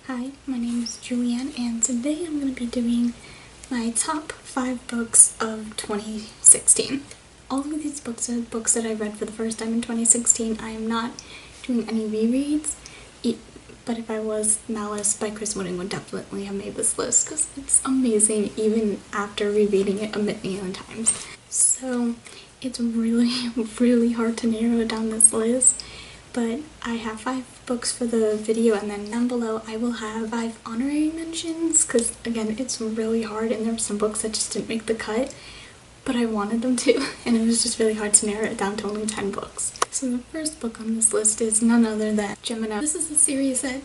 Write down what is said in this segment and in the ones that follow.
Hi, my name is Julianne, and today I'm going to be doing my top 5 books of 2016. All of these books are books that I read for the first time in 2016. I am not doing any rereads, but if I was, Malice by Chris Wooding would definitely have made this list because it's amazing even after rereading it a million times. So it's really, really hard to narrow down this list. But I have 5 books for the video, and then down below I will have 5 honorary mentions, because again it's really hard and there were some books that just didn't make the cut, but I wanted them to, and it was just really hard to narrow it down to only 10 books. So the first book on this list is none other than Gemini. This is a series that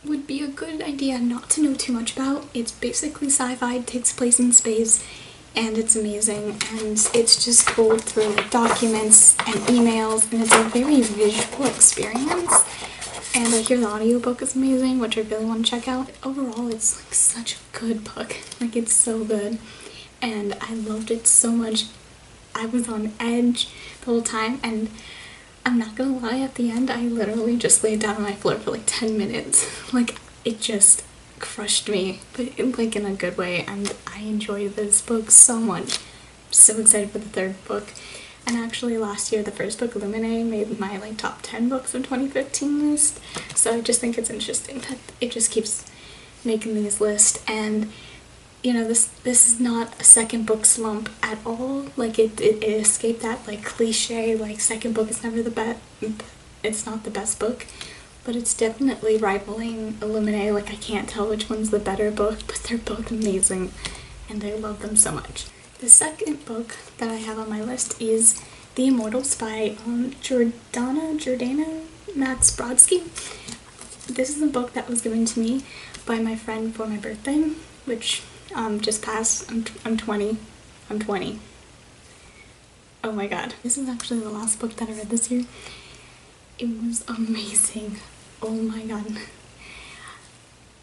would be a good idea not to know too much about. It's basically sci-fi, it takes place in space, and it's amazing, and it's just told through like documents and emails, and it's a very visual experience. And I hear the audiobook is amazing, which I really want to check out. Overall, it's like such a good book. Like, it's so good, and I loved it so much. I was on edge the whole time, and I'm not gonna lie, at the end I literally just laid down on my floor for like 10 minutes. Like, it just crushed me, but like in a good way, and I enjoyed this book so much. I'm so excited for the 3rd book. And actually last year the first book, Illuminae, made my like top 10 books of 2015 list, so I just think it's interesting that it just keeps making these lists. And you know, this is not a second book slump at all. Like, it escaped that like cliche like second book is never the best, it's not the best book, but it's definitely rivaling Illuminae. Like, I can't tell which one's the better book, but they're both amazing, and I love them so much. The second book that I have on my list is The Immortals by Jordana Max Brodsky. This is a book that was given to me by my friend for my birthday, which just passed. I'm 20. I'm 20. Oh my god. This is actually the last book that I read this year. It was amazing. Oh my god.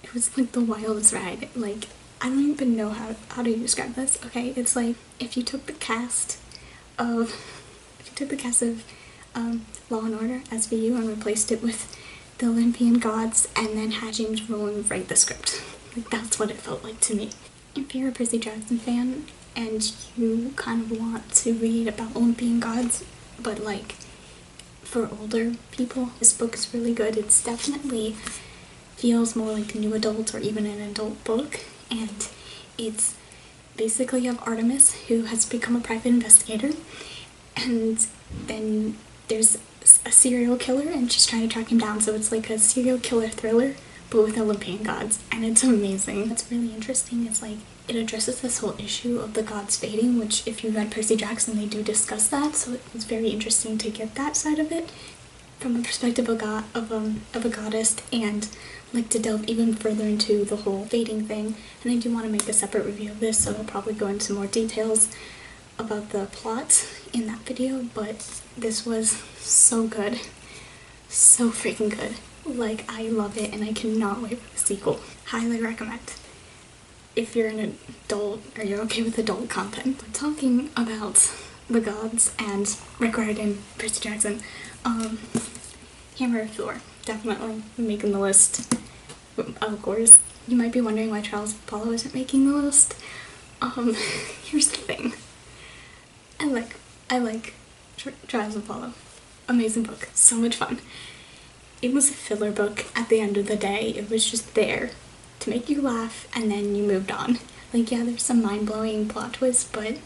It was like the wildest ride. Like, I don't even know how to describe this. Okay, it's like if you took the cast of Law and Order SVU and replaced it with the Olympian gods, and then had James Rowling write the script. Like, that's what it felt like to me. If you're a Percy Jackson fan and you kind of want to read about Olympian gods, but like for older people, this book is really good. It's definitely feels more like a new adult or even an adult book, and it's basically of Artemis, who has become a private investigator, and then there's a serial killer and she's trying to track him down. So it's like a serial killer thriller but with Olympian gods, and it's amazing. What's really interesting is like it addresses this whole issue of the gods fading, which if you read Percy Jackson they do discuss that, so it was very interesting to get that side of it from a perspective of a goddess, and like to delve even further into the whole fading thing. And I do want to make a separate review of this, so I'll probably go into more details about the plot in that video, but this was so good. So freaking good. Like, I love it, and I cannot wait for the sequel. Highly recommend. If you're an adult, or you're okay with adult content. We're talking about the gods and Rick Riordan, Percy Jackson. Hammer of Thor, definitely making the list, of course. You might be wondering why Trials of Apollo isn't making the list. Here's the thing. I like Trials of Apollo. Amazing book. So much fun. It was a filler book at the end of the day. It was just there to make you laugh, and then you moved on. Like, yeah, there's some mind-blowing plot twists, but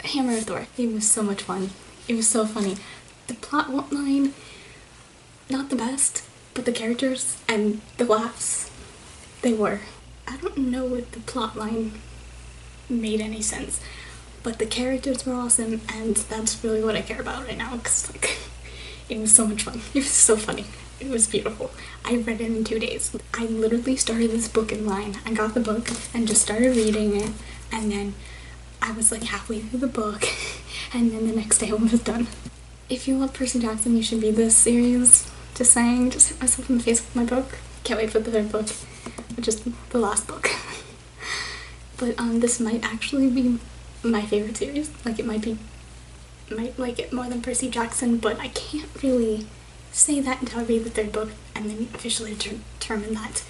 Hammer of Thor, it was so much fun. It was so funny. The plot line, not the best, but the characters and the laughs, they were. I don't know if the plot line made any sense, but the characters were awesome, and that's really what I care about right now, because like, it was so much fun. It was so funny. It was beautiful. I read it in 2 days. I literally started this book in line. I got the book and just started reading it, and then I was like halfway through the book, and then the next day I was done. If you love Percy Jackson, you should read this series. Just saying, just hit myself in the face with my book. Can't wait for the 3rd book, which is the last book. But this might actually be my favorite series. Like, it might like it more than Percy Jackson, but I can't really say that until I read the third book and then officially determine that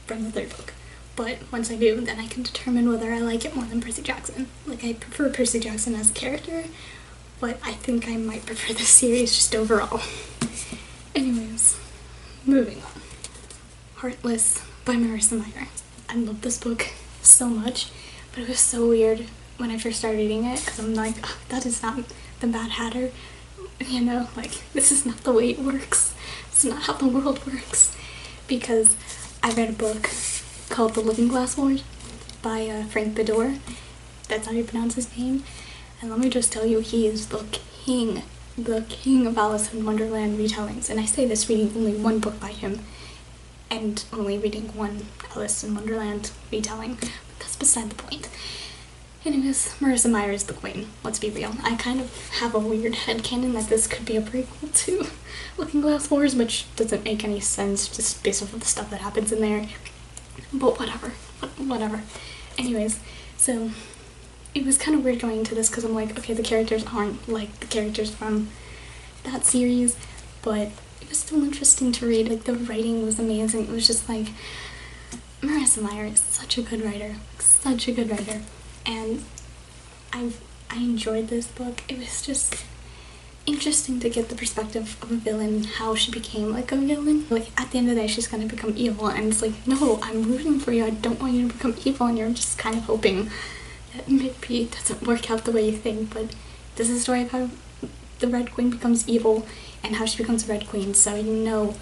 from the third book. But once I do, then I can determine whether I like it more than Percy Jackson. Like, I prefer Percy Jackson as a character, but I think I might prefer this series just overall. Anyways, moving on. Heartless by Marissa Meyer. I love this book so much, but it was so weird when I first started reading it, because I'm like, oh, that is not the Mad Hatter, you know, like, this is not the way it works. It's not how the world works. Because I read a book called The Looking Glass Wars by Frank Bedore. That's how you pronounce his name. And let me just tell you, he is the king of Alice in Wonderland retellings. And I say this reading only one book by him and only reading one Alice in Wonderland retelling, but that's beside the point. Anyways, Marissa Meyer is the queen, let's be real. I kind of have a weird headcanon that this could be a prequel to Looking Glass Wars, which doesn't make any sense just based off of the stuff that happens in there. But whatever. Anyways, so it was kind of weird going into this because I'm like, okay, the characters aren't like the characters from that series, but it was still interesting to read. Like, the writing was amazing. It was just like, Marissa Meyer is such a good writer, and I enjoyed this book. It was just interesting to get the perspective of a villain, how she became like a villain. Like, at the end of the day, she's gonna become evil, and it's like, no, I'm rooting for you, I don't want you to become evil, and you're just kind of hoping that maybe it doesn't work out the way you think. But this is a story of how the Red Queen becomes evil and how she becomes a Red Queen, so you know,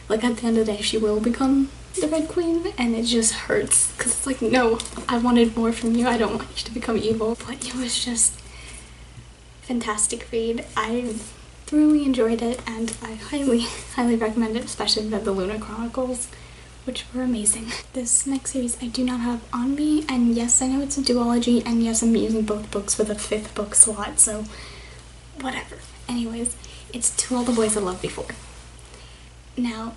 like, at the end of the day, she will become the Red Queen, and it just hurts because it's like, no, I wanted more from you, I don't want you to become evil. But it was just fantastic read. I thoroughly enjoyed it, and I highly recommend it, especially if you read the Luna Chronicles, which were amazing. This next series I do not have on me, and yes, I know it's a duology, and yes, I'm using both books for the 5th book slot, so whatever. Anyways, it's To All the Boys I Loved Before. Now,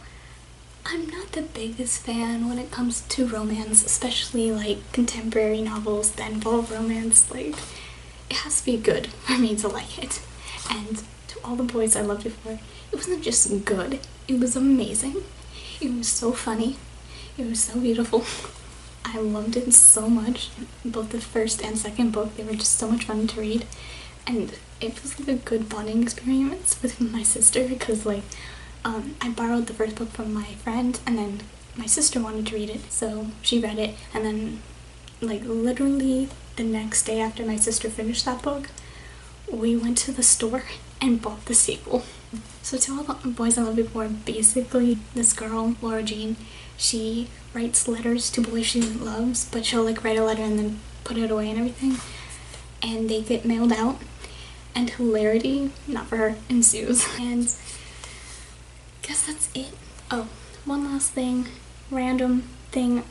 I'm not the biggest fan when it comes to romance, especially like contemporary novels that involve romance. Like, it has to be good for me to like it. And To All the Boys I Loved Before, it wasn't just good, it was amazing. It was so funny, it was so beautiful. I loved it so much. Both the first and second book, they were just so much fun to read. And it was like a good bonding experience with my sister, because like, I borrowed the first book from my friend, and then my sister wanted to read it, so she read it, and then like literally the next day after my sister finished that book, we went to the store and bought the sequel. So To All the Boys I Loved Before, basically this girl, Laura Jean, she writes letters to boys she loves, but she'll like write a letter and then put it away and everything, and they get mailed out, and hilarity, not for her, ensues. And I guess that's it. Oh, one last thing, random thing.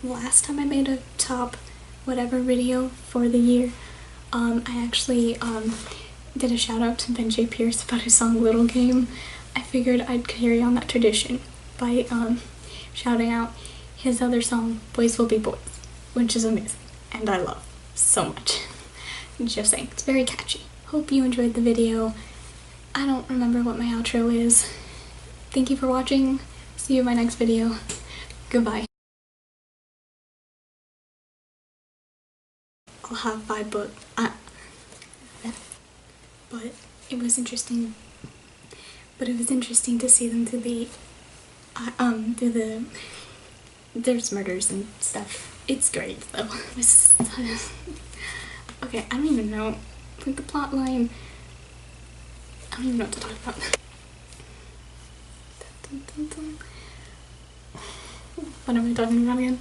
Last time I made a top whatever video for the year, I actually did a shout out to Ben J. Pierce about his song Little Game. I figured I'd carry on that tradition by shouting out his other song, Boys Will Be Boys, which is amazing and I love so much. Just saying, it's very catchy. Hope you enjoyed the video. I don't remember what my outro is. Thank you for watching. See you in my next video. Goodbye. I'll have 5 books. But it was interesting. To see them through the there's murders and stuff. It's great though. Okay, I don't even know, like, the plot line. I don't even know what to talk about. What am I talking about again?